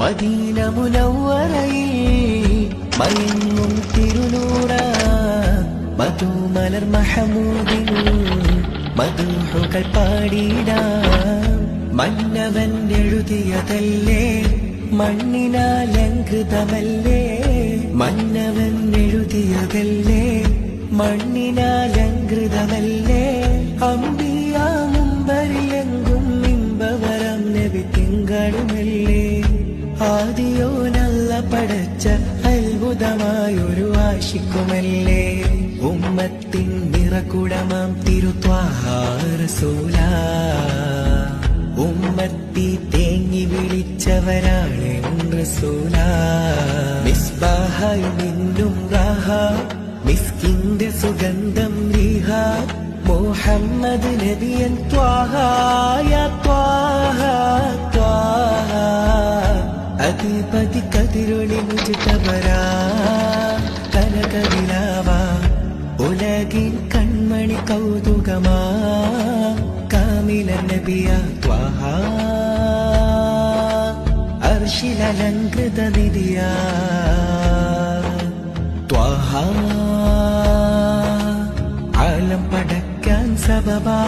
Medina മുനവ്വറയിൽ മയങ്ങും തിരുനൂറ മധുമലർ മഹമൂദിൻ മധുഹുകൾ പാടിടാം. മന്നവൻ എഴുതിയതല്ലേ മണ്ണിനാലങ്കൃതമല്ലേ, മന്നവൻ എഴുതിയതല്ലേ മണ്ണിനാലങ്കൃതമല്ലേ. അമ്പിയ മുമ്പരിലെങ്കും ഇമ്പവരം നബി തിങ്കളുമല്ലേ. ആദിയോ നല്ല പടച്ച അത്ഭുതമായൊരു ആശിക്കുമല്ലേ. ഉമ്മത്തിൻ നിറകുടമാം തിരുത്വാഹ റസൂല, ഉമ്മത്തി തേങ്ങി വിളിച്ചവരാണ് റസൂല. മിസ്ബാഹായി മിന്നും റാഹ, മിസ്കിന്റെ സുഗന്ധം റീഹ, മുഹമ്മദ് നബിയൻ ത്വാഹ യാ ത്വാഹ ത്വാഹ. അധിപതി കതിരൊളി മുജ്തബരാ കനകവിലാവാ, ഉലകിൻ കൺമണി കൗതുകമാ കാമില നബിയ ത്വാഹ. അർശിലലങ്കൃത നിധിയാ ത്വാഹ, ആലം പടക്കാൻ സബബാ.